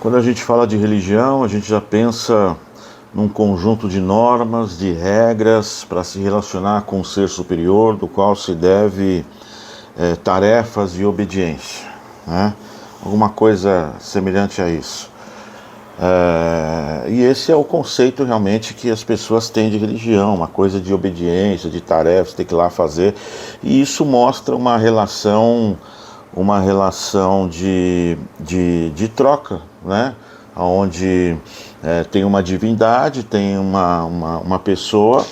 Quando a gente fala de religião, a gente já pensa num conjunto de normas, de regras para se relacionar com o ser superior, do qual se deve tarefas e obediência, né? Alguma coisa semelhante a isso. E esse é o conceito realmente que as pessoas têm de religião, uma coisa de obediência, de tarefas, tem que ir lá fazer. E isso mostra uma relação de troca, né? Onde tem uma divindade, tem uma pessoa,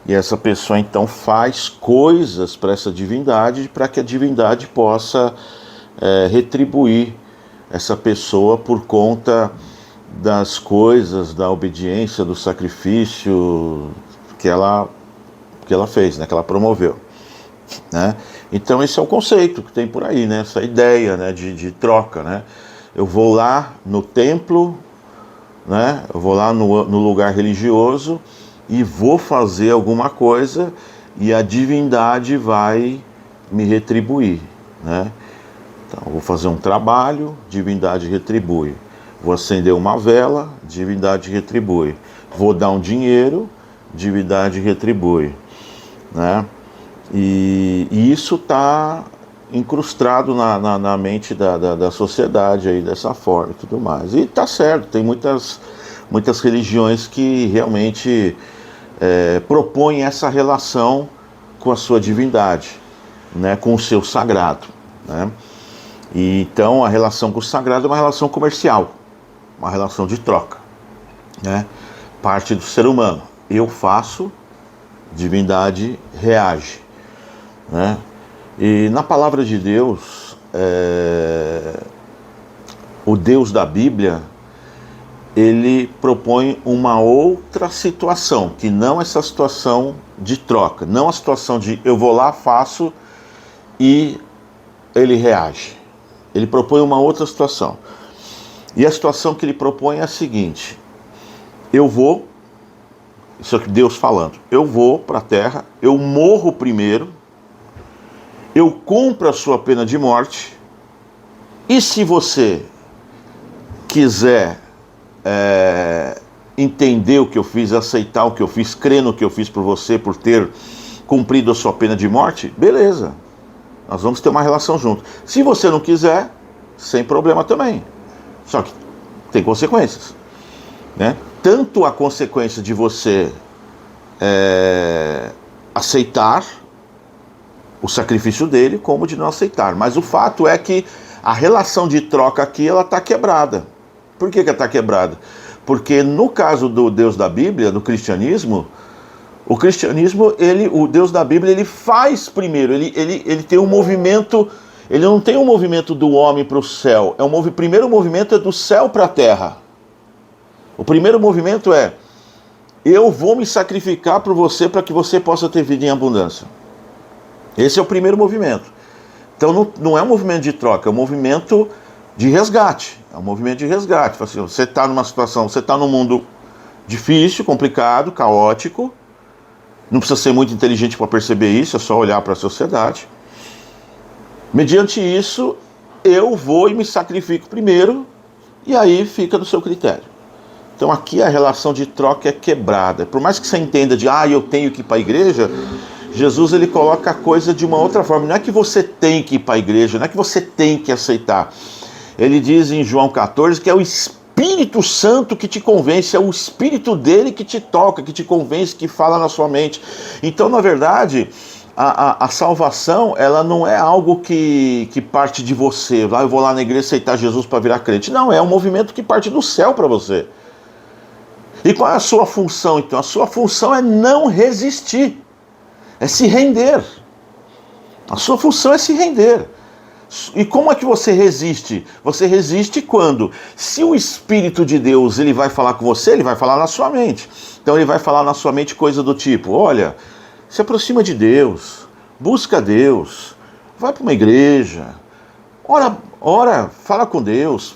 e essa pessoa então faz coisas para essa divindade, para que a divindade possa retribuir essa pessoa por conta das coisas, da obediência, do sacrifício que ela fez, né? Que ela promoveu, né? Então esse é o conceito que tem por aí, né? Essa ideia, né? de troca, né? Eu vou lá no templo, né? Eu vou lá no lugar religioso e vou fazer alguma coisa e a divindade vai me retribuir, né? Então eu vou fazer um trabalho, divindade retribui. Vou acender uma vela, divindade retribui. Vou dar um dinheiro, divindade retribui, né? E isso está incrustado na mente da sociedade aí dessa forma e tudo mais. E tá certo, tem muitas religiões que realmente propõem essa relação com a sua divindade, né? Com o seu sagrado, né? E então a relação com o sagrado é uma relação comercial, uma relação de troca, né? Parte do ser humano. Eu faço, divindade reage, né? E na palavra de Deus, o Deus da Bíblia, ele propõe uma outra situação, que não essa situação de troca, não a situação de eu vou lá, faço e ele reage. Ele propõe uma outra situação. E a situação que ele propõe é a seguinte: eu vou, isso é Deus falando, eu vou para a terra, eu morro primeiro, eu cumpro a sua pena de morte, e se você quiser entender o que eu fiz, aceitar o que eu fiz, crer no que eu fiz por você, por ter cumprido a sua pena de morte, beleza, nós vamos ter uma relação junto. Se você não quiser, sem problema também. Só que tem consequências, né? Tanto a consequência de você aceitar o sacrifício dele, como de não aceitar. Mas o fato é que a relação de troca aqui, ela está quebrada. Por que está quebrada? Porque no caso do Deus da Bíblia, do cristianismo, o Deus da Bíblia, ele faz primeiro, ele tem um movimento, ele não tem um movimento do homem para o céu, o primeiro movimento é do céu para a terra. O primeiro movimento é: eu vou me sacrificar por você para que você possa ter vida em abundância. Esse é o primeiro movimento. Então não é um movimento de troca, é um movimento de resgate. É um movimento de resgate. Assim, você está numa situação, você está num mundo difícil, complicado, caótico. Não precisa ser muito inteligente para perceber isso, é só olhar para a sociedade. Mediante isso, eu vou e me sacrifico primeiro, e aí fica no seu critério. Então aqui a relação de troca é quebrada. Por mais que você entenda de, eu tenho que ir para a igreja, Jesus ele coloca a coisa de uma outra forma. Não é que você tem que ir para a igreja, não é que você tem que aceitar. Ele diz em João 14 que é o Espírito Santo que te convence, é o Espírito dele que te toca, que te convence, que fala na sua mente. Então, na verdade, a salvação, ela não é algo que parte de você. Eu vou lá na igreja aceitar Jesus para virar crente. Não, é um movimento que parte do céu para você. E qual é a sua função, então? A sua função é não resistir, é se render. A sua função é se render. E como é que você resiste? Você resiste quando? Se o Espírito de Deus ele vai falar com você, ele vai falar na sua mente. Então ele vai falar na sua mente coisa do tipo: olha, se aproxima de Deus, busca Deus, vai para uma igreja, ora, fala com Deus,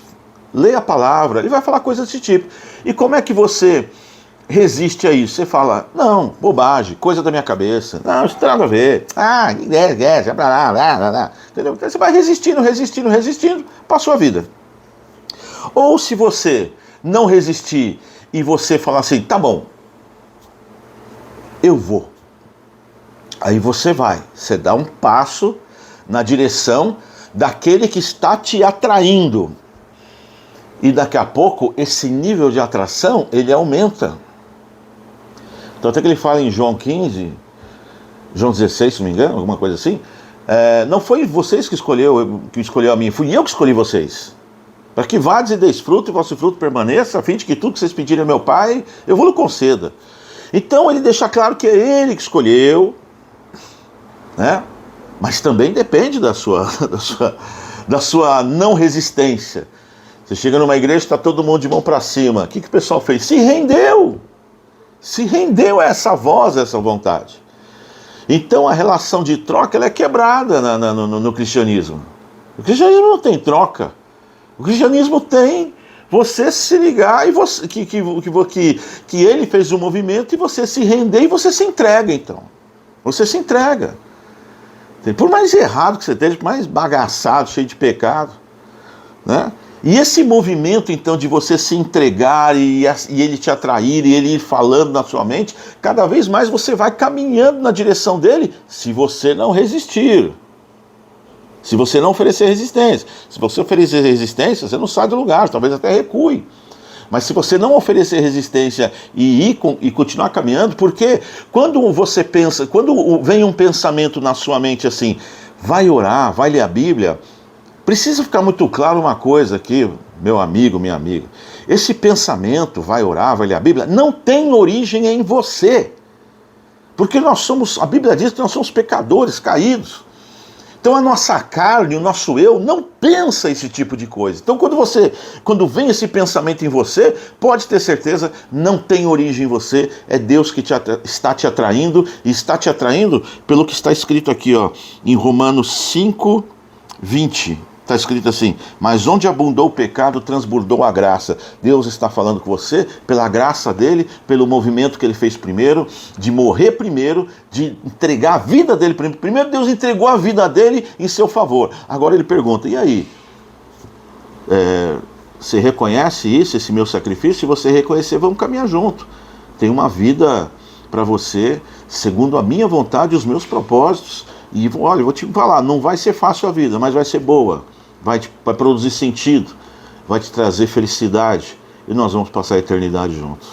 lê a palavra, ele vai falar coisas desse tipo. E como é que você resiste a isso? Você fala: não, bobagem, coisa da minha cabeça, não, isso tem nada a ver, já pra lá, entendeu? Então você vai resistindo, passou a vida. Ou se você não resistir e você falar assim, tá bom, eu vou. Aí você vai, você dá um passo na direção daquele que está te atraindo. E daqui a pouco esse nível de atração, ele aumenta. Então até que ele fala em João 15, João 16, se não me engano, alguma coisa assim, não foi vocês que escolheu a mim, fui eu que escolhi vocês. Para que vades e deis fruto, e vosso fruto permaneça, a fim de que tudo que vocês pedirem ao meu Pai, eu vou lhe conceda. Então ele deixa claro que é ele que escolheu, né? Mas também depende da sua não resistência. Você chega numa igreja, está todo mundo de mão para cima. O que o pessoal fez? Se rendeu. Se rendeu a essa voz, a essa vontade. Então a relação de troca ela é quebrada no cristianismo. O cristianismo não tem troca. O cristianismo tem você se ligar e você, que ele fez um movimento e você se render e você se entrega então. Você se entrega. Por mais errado que você esteja, por mais bagaçado, cheio de pecado, né? E esse movimento, então, de você se entregar e ele te atrair e ele ir falando na sua mente, cada vez mais você vai caminhando na direção dele, se você não resistir. Se você não oferecer resistência. Se você oferecer resistência, você não sai do lugar, talvez até recue. Mas se você não oferecer resistência e continuar caminhando, porque quando você pensa, quando vem um pensamento na sua mente assim, vai orar, vai ler a Bíblia, precisa ficar muito claro uma coisa aqui, meu amigo, minha amiga. Esse pensamento, vai orar, vai ler a Bíblia, não tem origem em você. Porque a Bíblia diz que nós somos pecadores, caídos. Então a nossa carne, o nosso eu, não pensa esse tipo de coisa. Então quando vem esse pensamento em você, pode ter certeza, não tem origem em você, é Deus que está te atraindo, e está te atraindo pelo que está escrito aqui, ó, em Romanos 5, 20. Está escrito assim, mas onde abundou o pecado, transbordou a graça. Deus está falando com você, pela graça dele, pelo movimento que ele fez primeiro, de morrer primeiro, de entregar a vida dele primeiro. Primeiro Deus entregou a vida dele em seu favor. Agora ele pergunta, e aí? Você reconhece isso, esse meu sacrifício? Se você reconhecer, vamos caminhar junto. Tem uma vida para você, segundo a minha vontade e os meus propósitos. E olha, eu vou te falar, não vai ser fácil a vida, mas vai ser boa. Vai produzir sentido, vai te trazer felicidade e nós vamos passar a eternidade juntos.